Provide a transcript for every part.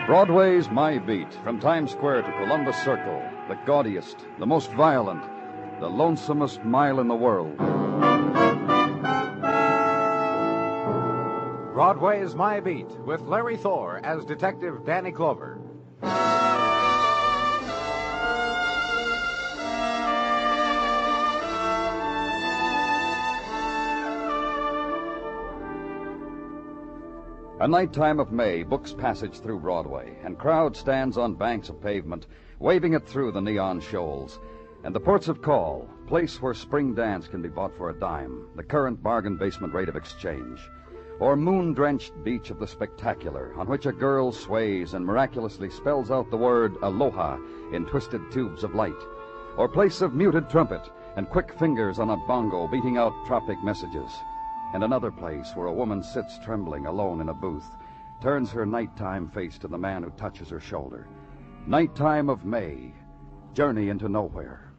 Broadway's My Beat, from Times Square to Columbus Circle, the gaudiest, the most violent, the lonesomest mile in the world. Broadway Is My Beat, with Larry Thor as Detective Danny Clover. A nighttime of May books passage through Broadway, and crowd stands on banks of pavement, waving it through the neon shoals. And the ports of call, place where spring dance can be bought for a dime, the current bargain basement rate of exchange. Or moon-drenched beach of the spectacular, on which a girl sways and miraculously spells out the word aloha in twisted tubes of light. Or place of muted trumpet and quick fingers on a bongo beating out tropic messages. And another place where a woman sits trembling alone in a booth, turns her nighttime face to the man who touches her shoulder. Nighttime of May, journey into nowhere.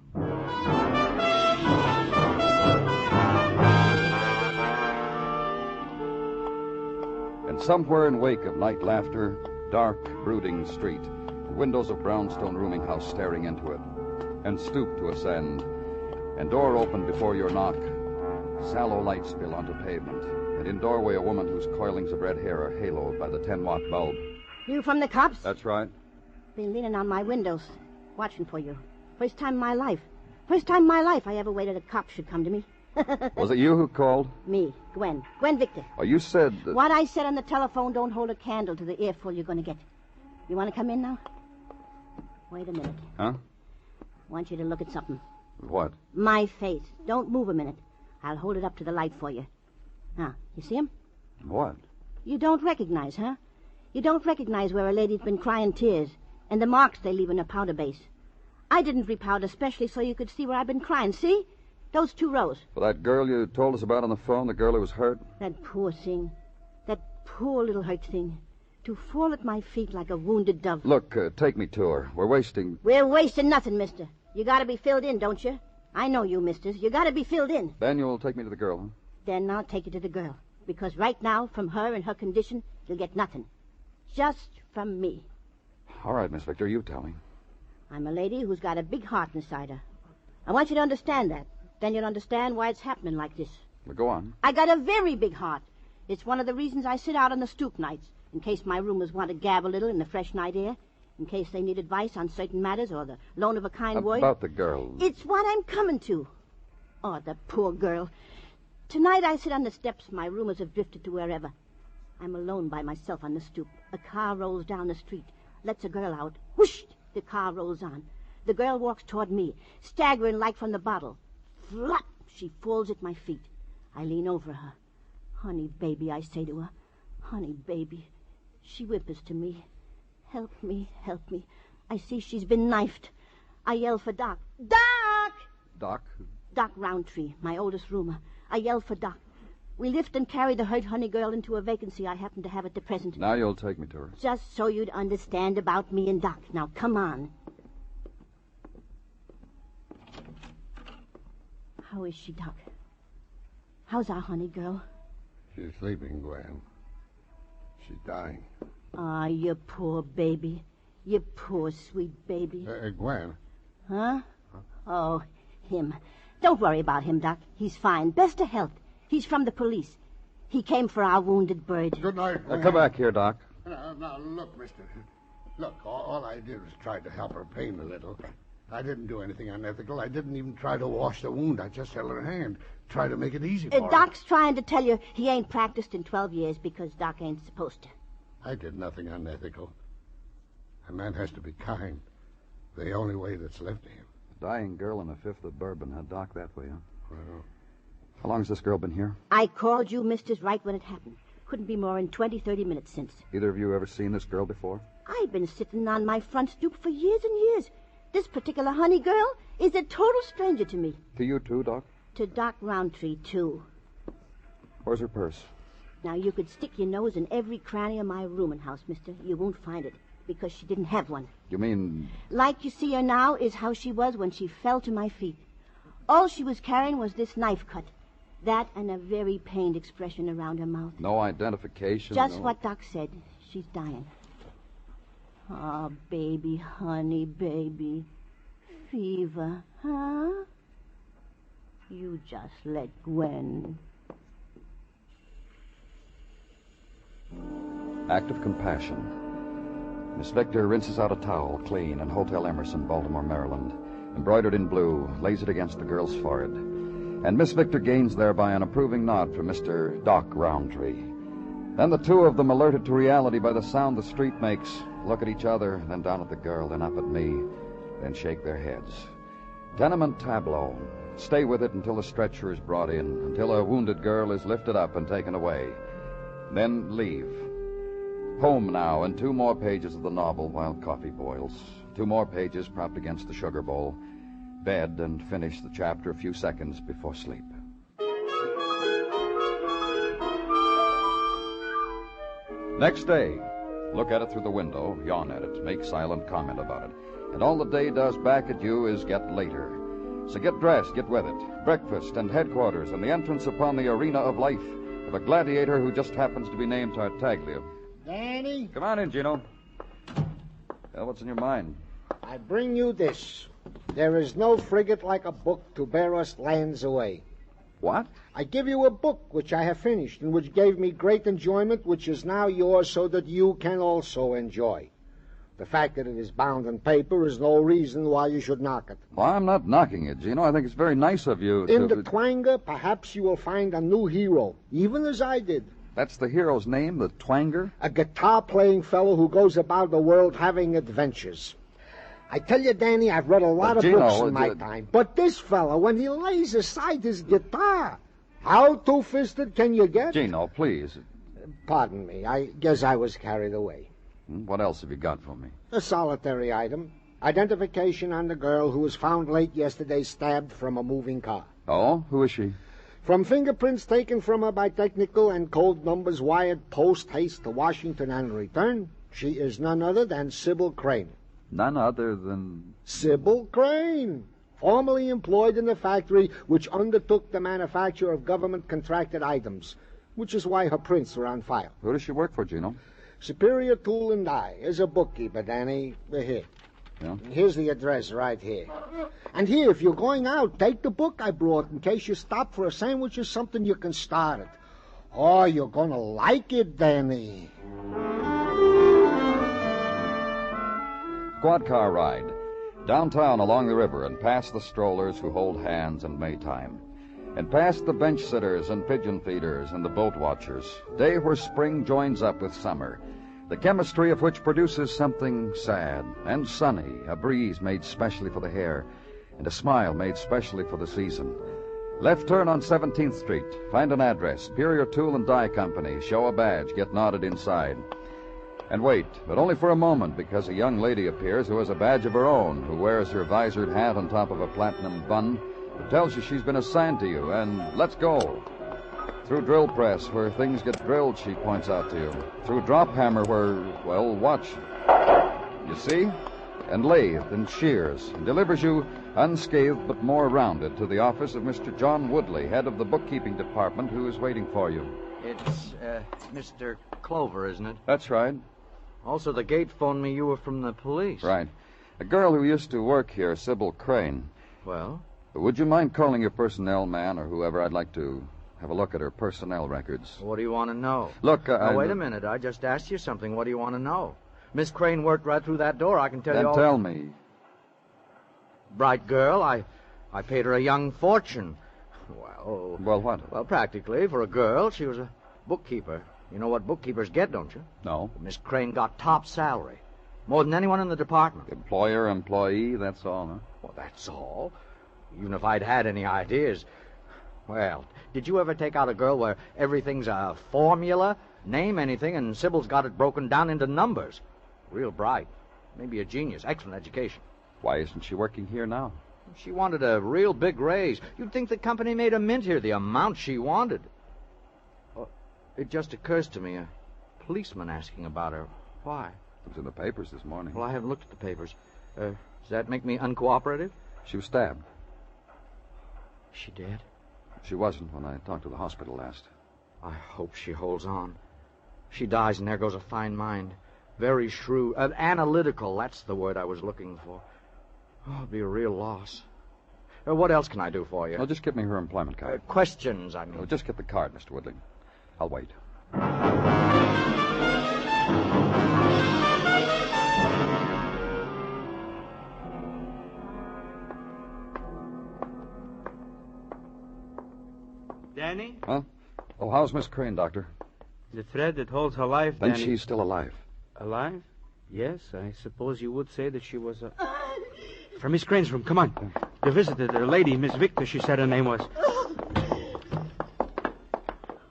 And somewhere in wake of night laughter, dark, brooding street, windows of brownstone rooming house staring into it, and stoop to ascend, and door open before your knock. Sallow light spill onto pavement, and in doorway a woman whose coilings of red hair are haloed by the 10-watt bulb. You from the cops? That's right. Been leaning on my windows, watching for you. First time in my life. First time in my life I ever waited a cop should come to me. Was it you who called? Me, Gwen. Gwen Victor. Oh, you said that... What I said on the telephone don't hold a candle to the earful you're going to get. You want to come in now? Wait a minute. Huh? I want you to look at something. What? My face. Don't move a minute. I'll hold it up to the light for you. Now, you see him? What? You don't recognize, huh? You don't recognize where a lady's been crying tears and the marks they leave in her powder base. I didn't repowder especially so you could see where I've been crying. See? Those 2 rows. For that girl you told us about on the phone, the girl who was hurt? That poor thing. That poor little hurt thing. To fall at my feet like a wounded dove. Look, take me to her. We're wasting... We're wasting nothing, mister. You gotta be filled in, don't you? I know you, misters. You gotta be filled in. Then you'll take me to the girl, huh? Then I'll take you to the girl. Because right now, from her and her condition, you'll get nothing. Just from me. All right, Miss Victor, you tell me. I'm a lady who's got a big heart inside her. I want you to understand that. Then you'll understand why it's happening like this. Well, go on. I got a very big heart. It's one of the reasons I sit out on the stoop nights, in case my roomers want to gab a little in the fresh night air, in case they need advice on certain matters or the loan of a kind word. About the girl. It's what I'm coming to. Oh, the poor girl. Tonight I sit on the steps. My roomers have drifted to wherever. I'm alone by myself on the stoop. A car rolls down the street, lets a girl out. Whoosh! The car rolls on. The girl walks toward me, staggering like from the bottle. Flop! She falls at my feet. I lean over her. Honey, baby, I say to her. Honey, baby. She whimpers to me. Help me, help me. I see she's been knifed. I yell for Doc. Doc! Doc? Doc Roundtree, my oldest roomer. I yell for Doc. We lift and carry the hurt honey girl into a vacancy I happen to have at the present. Now you'll take me to her. Just so you'd understand about me and Doc. Now, come on. How is she, Doc? How's our honey girl? She's sleeping, Gwen. She's dying. Ah, you poor baby. You poor sweet baby. Gwen. Huh? Oh, him. Don't worry about him, Doc. He's fine. Best of health. He's from the police. He came for our wounded bird. Good night. Come back here, Doc. Now, look, mister. Look, all I did was try to help her pain a little. I didn't do anything unethical. I didn't even try to wash the wound. I just held her hand, try to make it easy for her. Doc's trying to tell you he ain't practiced in 12 years because Doc ain't supposed to. I did nothing unethical. A man has to be kind. The only way that's left to him. Dying girl and a fifth of bourbon had Doc that way, huh? Well, how long's this girl been here? I called you misters right when it happened. Couldn't be more than 20, 30 minutes since. Either of you ever seen this girl before? I've been sitting on my front stoop for years and years. This particular honey girl is a total stranger to me. To you too, Doc? To Doc Roundtree, too. Where's her purse? Now, you could stick your nose in every cranny of my rooming house, mister. You won't find it, because she didn't have one. You mean... Like you see her now is how she was when she fell to my feet. All she was carrying was this knife cut. That and a very pained expression around her mouth. No identification? Just what Doc said. She's dying. Oh, baby, honey, baby. Fever, huh? You just let Gwen. Act of compassion. Miss Victor rinses out a towel, clean, in Hotel Emerson, Baltimore, Maryland. Embroidered in blue, lays it against the girl's forehead. And Miss Victor gains thereby an approving nod from Mr. Doc Roundtree. Then the two of them, alerted to reality by the sound the street makes, look at each other, then down at the girl, then up at me, then shake their heads. Tenement tableau. Stay with it until a stretcher is brought in, until a wounded girl is lifted up and taken away. Then leave. Home now, and 2 more pages of the novel while coffee boils. 2 more pages propped against the sugar bowl. Bed, and finish the chapter a few seconds before sleep. Next day. Look at it through the window, yawn at it, make silent comment about it. And all the day does back at you is get later. So get dressed, get with it. Breakfast and headquarters and the entrance upon the arena of life of a gladiator who just happens to be named Tartaglia. Danny, Come on in, Gino. Well, what's in your mind? I bring you this. There is no frigate like a book to bear us lands away. What? I give you a book which I have finished and which gave me great enjoyment, which is now yours so that you can also enjoy. The fact that it is bound in paper is no reason why you should knock it. Well, I'm not knocking it, Gino. I think it's very nice of you to... In the twanger, perhaps you will find a new hero, even as I did. That's the hero's name, the twanger? A guitar-playing fellow who goes about the world having adventures. I tell you, Danny, I've read a lot of Gino, books in my time. But this fellow, when he lays aside his guitar, how two-fisted can you get? Gino, please. Pardon me, I guess I was carried away. What else have you got for me? A solitary item. Identification on the girl who was found late yesterday stabbed from a moving car. Oh? Who is she? From fingerprints taken from her by technical and code numbers wired post-haste to Washington and return, she is none other than Sybil Crane. None other than... Sybil Crane, formerly employed in the factory which undertook the manufacture of government-contracted items, which is why her prints are on file. Who does she work for, Gino? Superior Tool and Die is a bookkeeper, Danny. Here. Yeah? Here's the address right here. And here, if you're going out, take the book I brought in case you stop for a sandwich or something, you can start it. Oh, you're going to like it, Danny. Quad car ride. Downtown along the river and past the strollers who hold hands in Maytime. And past the bench sitters and pigeon feeders and the boat watchers. Day where spring joins up with summer. The chemistry of which produces something sad and sunny, a breeze made specially for the hair, and a smile made specially for the season. Left turn on 17th Street. Find an address. Superior Tool and Die Company. Show a badge. Get nodded inside. And wait, but only for a moment, because a young lady appears who has a badge of her own, who wears her visored hat on top of a platinum bun, who tells you she's been assigned to you, and let's go. Through drill press, where things get drilled, she points out to you. Through drop hammer, where, well, watch. You see? And lathe and shears, and delivers you, unscathed but more rounded, to the office of Mr. John Woodley, head of the bookkeeping department, who is waiting for you. It's, Mr. Clover, isn't it? That's right. Also, the gate phoned me you were from the police. Right. A girl who used to work here, Sybil Crane. Well? Would you mind calling your personnel man or whoever? I'd like to have a look at her personnel records. What do you want to know? Look, Now, wait a minute. I just asked you something. What do you want to know? Miss Crane worked right through that door. I can tell you all... Then tell me. Bright girl. I paid her a young fortune. Well... Well, what? Well, practically, for a girl, she was a bookkeeper. You know what bookkeepers get, don't you? No. Miss Crane got top salary. More than anyone in the department. Employer, employee, that's all, huh? Well, that's all. Even if I'd had any ideas. Well, did you ever take out a girl where everything's a formula? Name anything, and Sybil's got it broken down into numbers. Real bright. Maybe a genius. Excellent education. Why isn't she working here now? She wanted a real big raise. You'd think the company made a mint here, the amount she wanted. It just occurs to me, a policeman asking about her. Why? It was in the papers this morning. Well, I haven't looked at the papers. Does that make me uncooperative? She was stabbed. She dead? She wasn't when I talked to the hospital last. I hope she holds on. She dies, and there goes a fine mind. Very shrewd. Analytical, that's the word I was looking for. Oh, it'd be a real loss. What else can I do for you? Well, just give me her employment card. Questions, I mean. Well, just get the card, Mr. Woodley. I'll wait. Danny? Huh? Oh, how's Miss Crane, Doctor? The thread that holds her life, Then Danny. she's still alive. Alive? Yes, I suppose you would say that she was From Miss Crane's room, come on. The visitor, the lady, Miss Victor, she said her name was.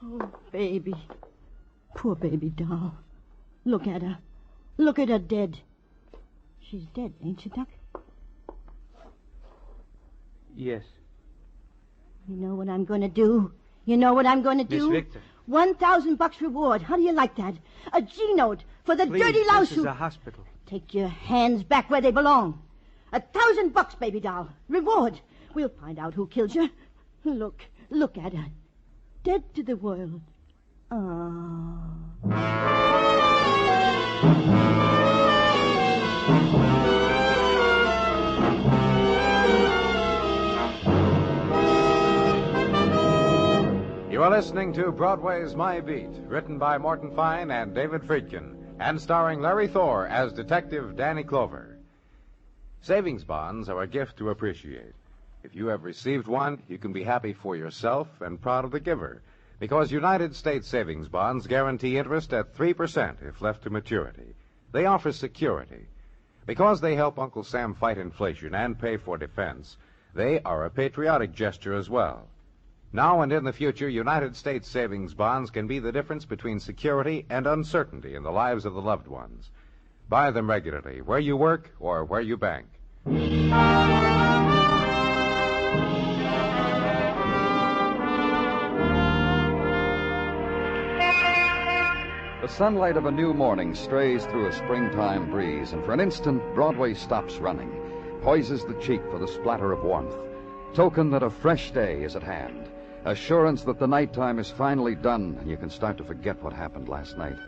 Oh, baby. Poor baby doll. Look at her. Look at her dead. She's dead, ain't she, Doc? Yes. You know what I'm going to do? You know what I'm going to do? Miss Victor. $1,000 reward. How do you like that? A G-note for the Please, dirty louse this is a hospital. Take your hands back where they belong. $1,000, baby doll. Reward. We'll find out who killed you. Look at her. Dead to the world. Oh. You are listening to Broadway's My Beat, written by Morton Fine and David Friedkin, and starring Larry Thor as Detective Danny Clover. Savings bonds are a gift to appreciate. If you have received one, you can be happy for yourself and proud of the giver, because United States savings bonds guarantee interest at 3% if left to maturity. They offer security. Because they help Uncle Sam fight inflation and pay for defense, they are a patriotic gesture as well. Now and in the future, United States savings bonds can be the difference between security and uncertainty in the lives of the loved ones. Buy them regularly, where you work or where you bank. The sunlight of a new morning strays through a springtime breeze, and for an instant, Broadway stops running, poises the cheek for the splatter of warmth, token that a fresh day is at hand, assurance that the nighttime is finally done and you can start to forget what happened last night.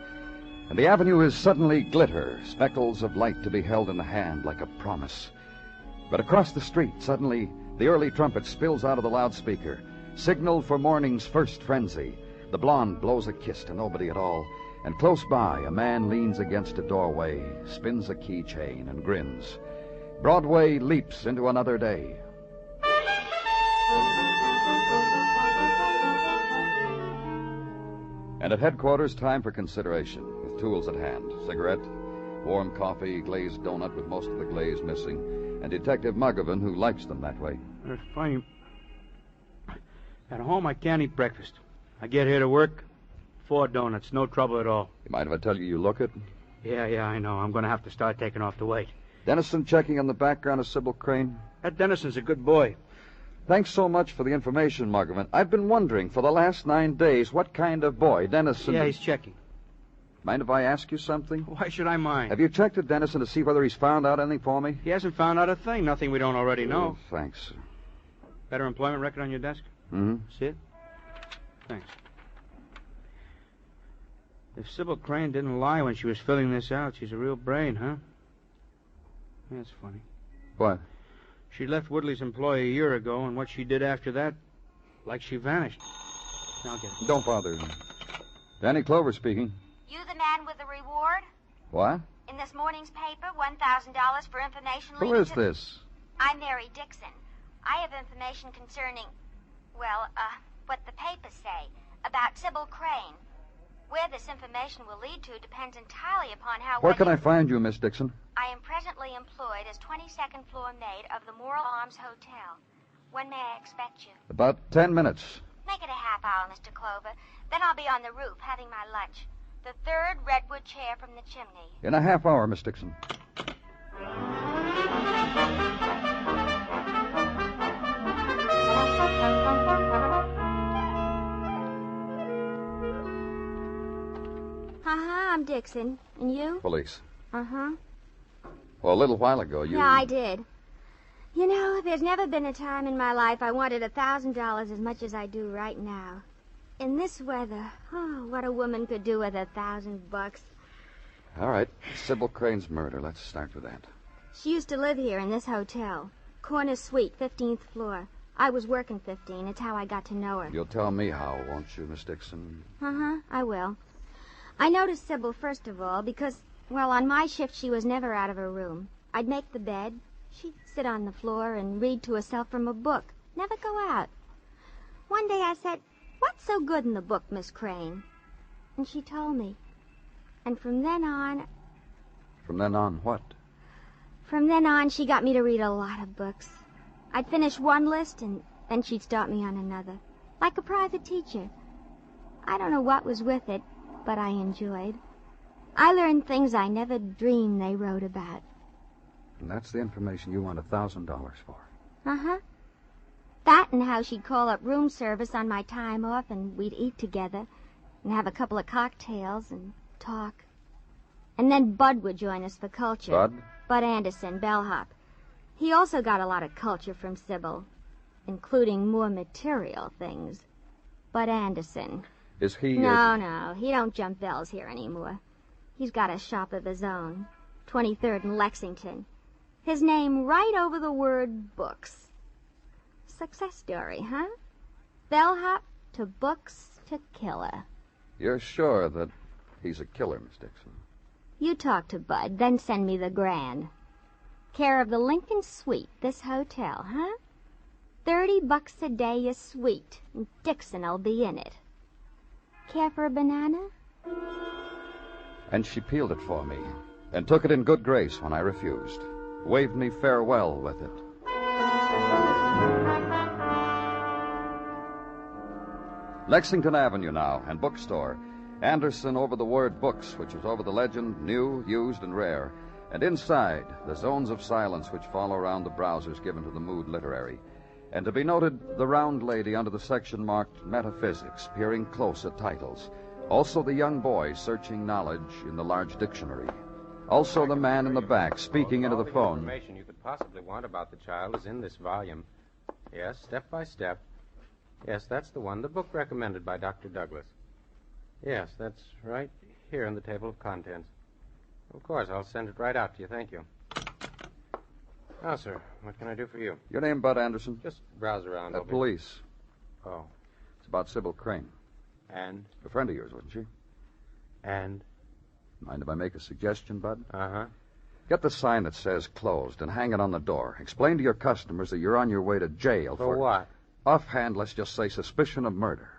And the avenue is suddenly glitter, speckles of light to be held in the hand like a promise. But across the street, suddenly, the early trumpet spills out of the loudspeaker, signal for morning's first frenzy. The blonde blows a kiss to nobody at all, and close by, a man leans against a doorway, spins a keychain, and grins. Broadway leaps into another day. And at headquarters, time for consideration, with tools at hand. Cigarette, warm coffee, glazed donut with most of the glaze missing, and Detective Muggovan, who likes them that way. It's funny. At home, I can't eat breakfast. I get here to work, 4 donuts, no trouble at all. You mind if I tell you look it? Yeah, I know. I'm going to have to start taking off the weight. Dennison checking on the background of Sybil Crane? That Dennison's a good boy. Thanks so much for the information, Muggovan. I've been wondering for the last 9 days what kind of boy Dennison... Yeah, he's checking. Mind if I ask you something? Why should I mind? Have you checked with Dennison to see whether he's found out anything for me? He hasn't found out a thing. Nothing we don't already know. Oh, thanks. Better employment record on your desk? Mm-hmm. See it? Thanks. If Sybil Crane didn't lie when she was filling this out, she's a real brain, huh? That's funny. What? She left Woodley's employ a year ago, and what she did after that, like she vanished. Now get it. Don't bother. Danny Clover speaking. You the man with the reward? What? In this morning's paper, $1,000 for information Who leading is to... this? I'm Mary Dixon. I have information concerning, what the papers say about Sybil Crane. Where this information will lead to depends entirely upon how... Where can I find you, Miss Dixon? I am presently employed as 22nd floor maid of the Moral Arms Hotel. When may I expect you? About 10 minutes. Make it a half hour, Mr. Clover. Then I'll be on the roof having my lunch. The 3rd redwood chair from the chimney. In a half hour, Miss Dixon. I'm Dixon. And you? Police. Uh-huh. Well, a little while ago, you... Yeah, I did. You know, there's never been a time in my life I wanted $1,000 as much as I do right now. In this weather, oh, what a woman could do with $1,000. All right. Sybil Crane's murder. Let's start with that. She used to live here in this hotel. Corner suite, 15th floor. I was working 15. It's how I got to know her. You'll tell me how, won't you, Miss Dixon? I will. I noticed Sybil, first of all, because, well, on my shift she was never out of her room. I'd make the bed. She'd sit on the floor and read to herself from a book. Never go out. One day I said, "What's so good in the book, Miss Crane?" And she told me. And from then on... From then on what? From then on, she got me to read a lot of books. I'd finish one list, and then she'd start me on another. Like a private teacher. I don't know what was with it, but I enjoyed. I learned things I never dreamed they wrote about. And that's the information you want $1,000 for? That and how she'd call up room service on my time off, and we'd eat together, and have a couple of cocktails, and talk. And then Bud would join us for culture. Bud? Bud Anderson, bellhop. He also got a lot of culture from Sybil, including more material things. Bud Anderson. Is he... No, he don't jump bells here anymore. He's got a shop of his own, 23rd and Lexington. His name right over the word books. Success story, huh? Bellhop to books to killer. You're sure that he's a killer, Miss Dixon? You talk to Bud, then send me the grand. Care of the Lincoln Suite, this hotel, huh? $30 a day a suite, and Dixon'll be in it. Care for a banana? And she peeled it for me, and took it in good grace when I refused. Waved me farewell with it. Lexington Avenue now, and bookstore. Anderson over the word books, which was over the legend, new, used, and rare. And inside, the zones of silence which follow around the browsers given to the mood literary. And to be noted, the round lady under the section marked Metaphysics, peering close at titles. Also the young boy searching knowledge in the large dictionary. Also the man in the back speaking into the phone. All the information you could possibly want about the child is in this volume. Yes, step by step. Yes, that's the one, the book recommended by Dr. Douglas. Yes, that's right here in the table of contents. Of course, I'll send it right out to you. Thank you. Now, sir, what can I do for you? Your name, Bud Anderson? Just browse around. Police. Oh. It's about Sybil Crane. And? A friend of yours, wasn't she? And? Mind if I make a suggestion, Bud? Uh-huh. Get the sign that says closed and hang it on the door. Explain to your customers that you're on your way to jail For what? Offhand, let's just say suspicion of murder.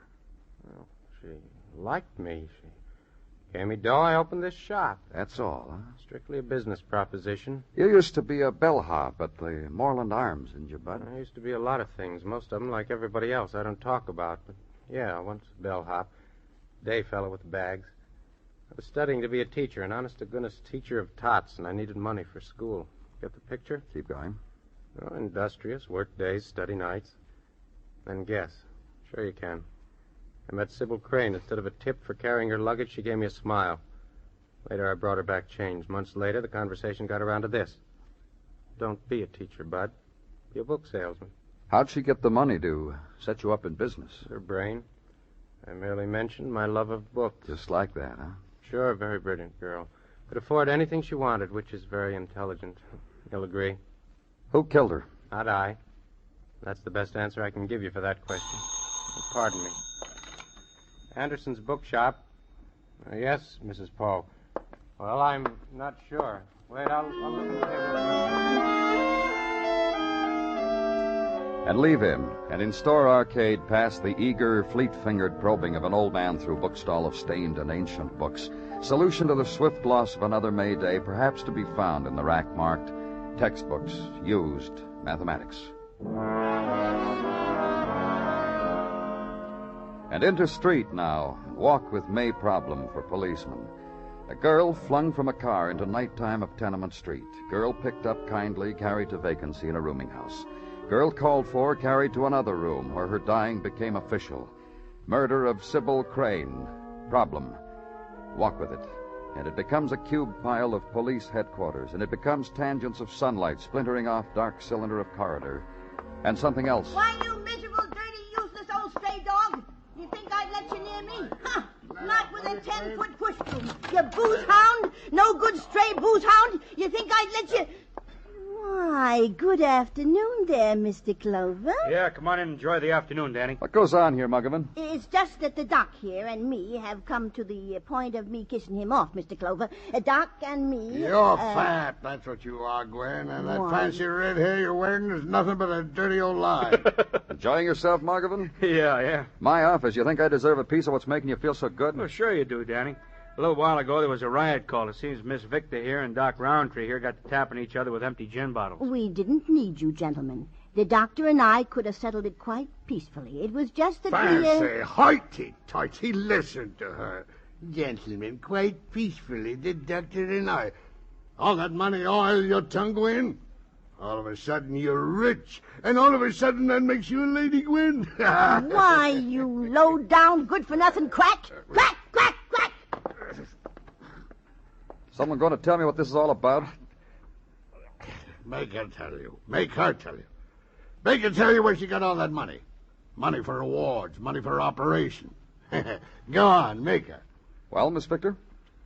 Well, she liked me. She gave me dough. I opened this shop. That's all, huh? Strictly a business proposition. You used to be a bellhop at the Moreland Arms, didn't you, Bud? I used to be a lot of things. Most of them, like everybody else, I don't talk about. But, yeah, once a bellhop. Day fellow with bags. I was studying to be a teacher, an honest-to-goodness teacher of tots, and I needed money for school. Get the picture? Keep going. Oh, industrious, work days, study nights. Then guess. Sure you can. I met Sybil Crane. Instead of a tip for carrying her luggage, she gave me a smile. Later, I brought her back change. Months later, the conversation got around to this. Don't be a teacher, Bud. Be a book salesman. How'd she get the money to set you up in business? Her brain. I merely mentioned my love of books. Just like that, huh? Sure, very brilliant girl. Could afford anything she wanted, which is very intelligent. You'll agree. Who killed her? Not I. That's the best answer I can give you for that question. Pardon me. Anderson's bookshop. Yes, Mrs. Poe. Well, I'm not sure. Wait, I'll look at the table. And leave him, and in Store Arcade past the eager, fleet-fingered probing of an old man through bookstall of stained and ancient books. Solution to the swift loss of another May Day, perhaps to be found in the rack marked textbooks, used, mathematics. And into street now, walk with May problem for policemen. A girl flung from a car into nighttime of Tenement Street. Girl picked up kindly, carried to vacancy in a rooming house. Girl called for, carried to another room where her dying became official. Murder of Sybil Crane. Problem. Walk with it. And it becomes a cube pile of police headquarters, and it becomes tangents of sunlight splintering off dark cylinder of corridor. And something else. Why, you miserable, dirty, useless old stray dog! You think I'd let you near me? Huh! Not with a 10-foot push broom. You booze hound! No good stray booze hound. You think I'd let you... Why, good afternoon there, Mr. Clover. Yeah, come on in and enjoy the afternoon, Danny. What goes on here, Muggavan? It's just that the doc here and me have come to the point of me kissing him off, Mr. Clover. Doc and me... You're fat, that's what you are, Gwen. And that Why? fancy red hair you're wearing is nothing but a dirty old lie. Enjoying yourself, Muggavan? Yeah. My office, you think I deserve a piece of what's making you feel so good? Well, sure you do, Danny. A little while ago, there was a riot call. It seems Miss Victor here and Doc Roundtree here got to tapping each other with empty gin bottles. We didn't need you, gentlemen. The doctor and I could have settled it quite peacefully. It was just that Fancy, hoity-toity. He listened to her. Gentlemen, quite peacefully, the doctor and I. All that money oil your tongue, Gwen? All of a sudden you're rich, and all of a sudden that makes you a lady, Gwen. Why, you low-down, good-for-nothing quack! Quack, quack, quack! Someone going to tell me what this is all about? Make her tell you. Make her tell you. Make her tell you where she got all that money. Money for awards, money for operation. Go on, make her. Well, Miss Victor?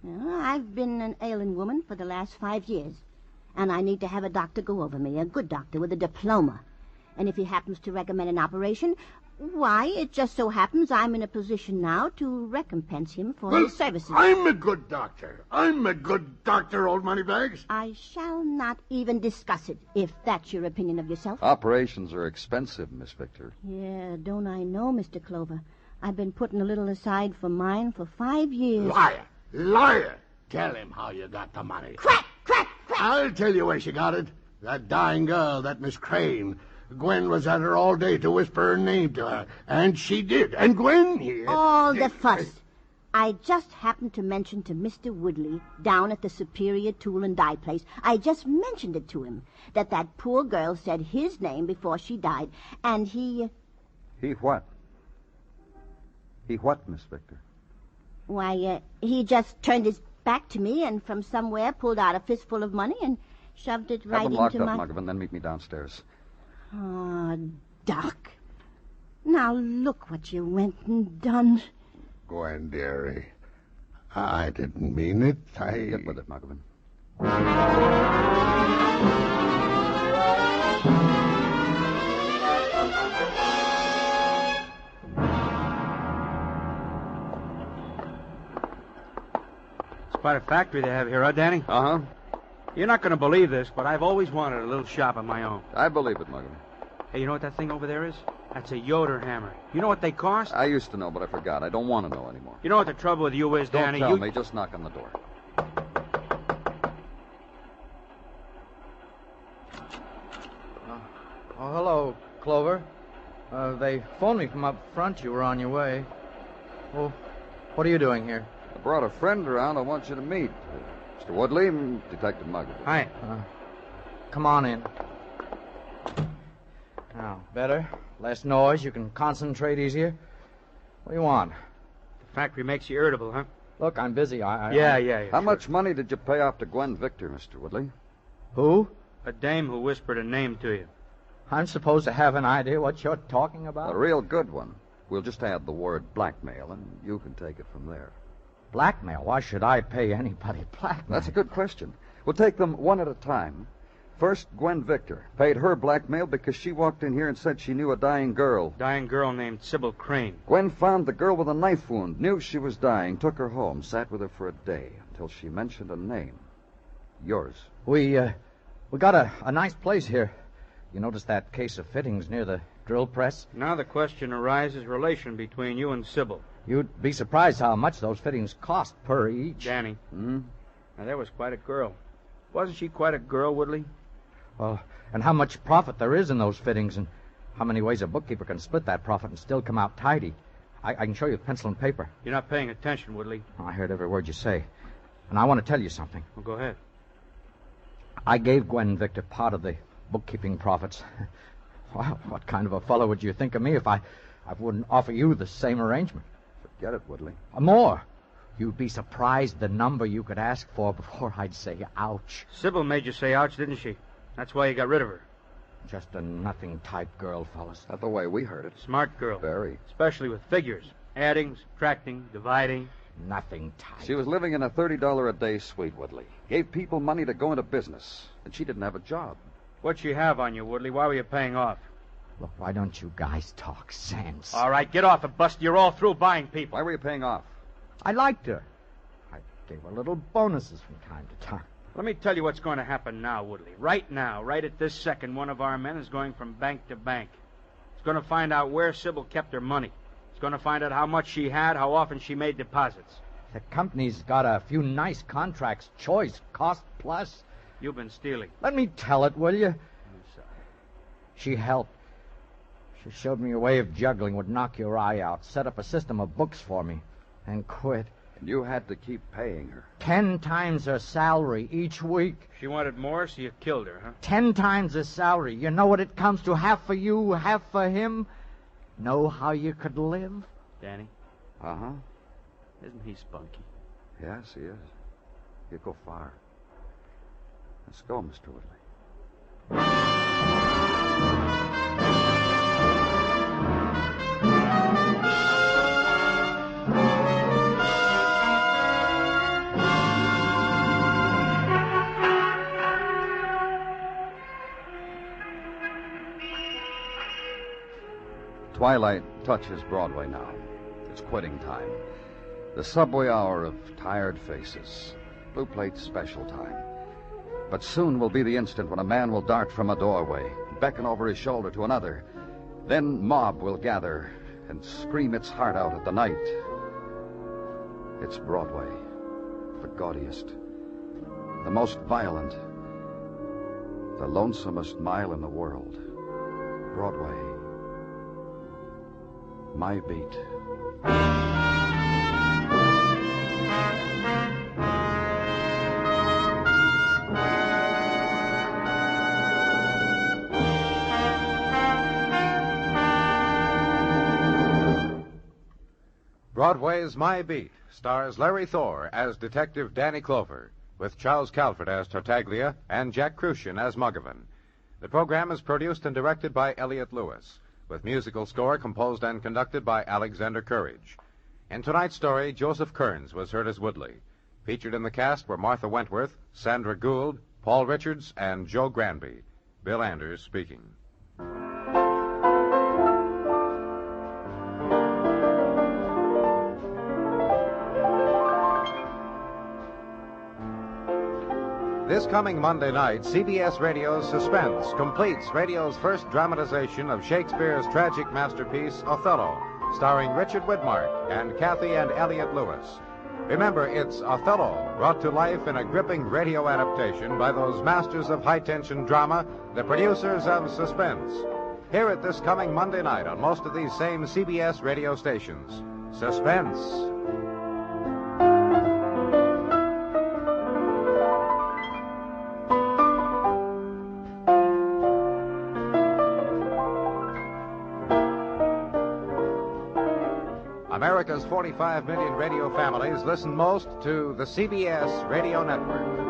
Well, I've been an ailing woman for the last 5 years, and I need to have a doctor go over me, a good doctor with a diploma. And if he happens to recommend an operation, why, it just so happens I'm in a position now to recompense him for his services. I'm a good doctor. I'm a good doctor, old moneybags. I shall not even discuss it, if that's your opinion of yourself. Operations are expensive, Miss Victor. Yeah, don't I know, Mr. Clover? I've been putting a little aside for mine for 5 years. Liar! Liar! Tell him how you got the money. Crack, crack, crack! I'll tell you where she got it. That dying girl, that Miss Crane. Gwen was at her all day to whisper her name to her, and she did. And Gwen here... All the fuss. I just happened to mention to Mr. Woodley down at the Superior Tool and Die place, I just mentioned it to him, that poor girl said his name before she died, and he... He what? He what, Miss Victor? Why, he just turned his back to me and from somewhere pulled out a fistful of money and shoved it right Have them into locked my... up, Muggavan, then meet me downstairs. Oh, Doc. Now look what you went and done. Gwen, dearie, I didn't mean it. Get with it, Muggavan. It's quite a factory they have here, huh, Danny? Uh-huh. You're not going to believe this, but I've always wanted a little shop of my own. I believe it, Muggavan. Hey, you know what that thing over there is? That's a Yoder hammer. You know what they cost? I used to know, but I forgot. I don't want to know anymore. You know what the trouble with you is, Danny? Don't tell me. Just knock on the door. Oh, hello, Clover. They phoned me from up front you were on your way. Well, what are you doing here? I brought a friend around I want you to meet. Mr. Woodley, Detective Muggavan. Hi. Come on in. Now, better? Less noise? You can concentrate easier? What do you want? The factory makes you irritable, huh? Look, I'm busy. Yeah. How sure. much money did you pay off to Gwen Victor, Mr. Woodley? Who? A dame who whispered a name to you. I'm supposed to have an idea what you're talking about? A real good one. We'll just add the word blackmail, and you can take it from there. Blackmail? Why should I pay anybody blackmail? That's a good question. We'll take them one at a time. First, Gwen Victor paid her blackmail because she walked in here and said she knew a dying girl. Dying girl named Sybil Crane. Gwen found the girl with a knife wound, knew she was dying, took her home, sat with her for a day until she mentioned a name. Yours. We got a nice place here. You notice that case of fittings near the drill press? Now the question arises, relation between you and Sybil. You'd be surprised how much those fittings cost per each. Danny. Hmm? Now, there was quite a girl. Wasn't she quite a girl, Woodley? Well, and how much profit there is in those fittings, and how many ways a bookkeeper can split that profit and still come out tidy. I can show you with pencil and paper. You're not paying attention, Woodley. I heard every word you say. And I want to tell you something. Well, go ahead. I gave Gwen Victor part of the bookkeeping profits. Well, what kind of a fellow would you think of me if I wouldn't offer you the same arrangement? Forget it, Woodley. More. You'd be surprised the number you could ask for before I'd say ouch. Sybil made you say ouch, didn't she? That's why you got rid of her. Just a nothing type girl, fellas. Not the way we heard it. Smart girl. Very. Especially with figures. Adding, subtracting, dividing. Nothing tight. She was living in a $30 a day suite, Woodley. Gave people money to go into business, and she didn't have a job. What'd she have on you, Woodley? Why were you paying off? Look, why don't you guys talk sense? All right, get off it, Buster. You're all through buying people. Why were you paying off? I liked her. I gave her little bonuses from time to time. Let me tell you what's going to happen now, Woodley. Right now, right at this second, one of our men is going from bank to bank. He's going to find out where Sybil kept her money. He's going to find out how much she had, how often she made deposits. The company's got a few nice contracts. Choice, cost plus. You've been stealing. Let me tell it, will you? I'm sorry. She helped. She showed me a way of juggling would knock your eye out, set up a system of books for me, and quit. And you had to keep paying her. 10 times her salary each week. She wanted more, so you killed her, huh? 10 times her salary. You know what it comes to? Half for you, half for him. Know how you could live? Danny, Uh-huh. isn't he spunky? Yes, he is. He'd go far. Let's go, Mr. Woodley. Twilight touches Broadway now. It's quitting time. The subway hour of tired faces. Blue plate special time. But soon will be the instant when a man will dart from a doorway, beckon over his shoulder to another. Then mob will gather and scream its heart out at the night. It's Broadway, the gaudiest, the most violent, the lonesomest mile in the world. Broadway, my beat. Broadway's My Beat stars Larry Thor as Detective Danny Clover, with Charles Calvert as Tartaglia and Jack Crucian as Muggavan. The program is produced and directed by Elliott Lewis, with musical score composed and conducted by Alexander Courage. In tonight's story, Joseph Kearns was heard as Woodley. Featured in the cast were Martha Wentworth, Sandra Gould, Paul Richards, and Joe Granby. Bill Anders speaking. This coming Monday night, CBS Radio's Suspense completes radio's first dramatization of Shakespeare's tragic masterpiece, Othello, starring Richard Widmark and Kathy and Elliott Lewis. Remember, it's Othello, brought to life in a gripping radio adaptation by those masters of high-tension drama, the producers of Suspense. Hear it this coming Monday night on most of these same CBS radio stations. Suspense. America's 45 million radio families listen most to the CBS Radio Network.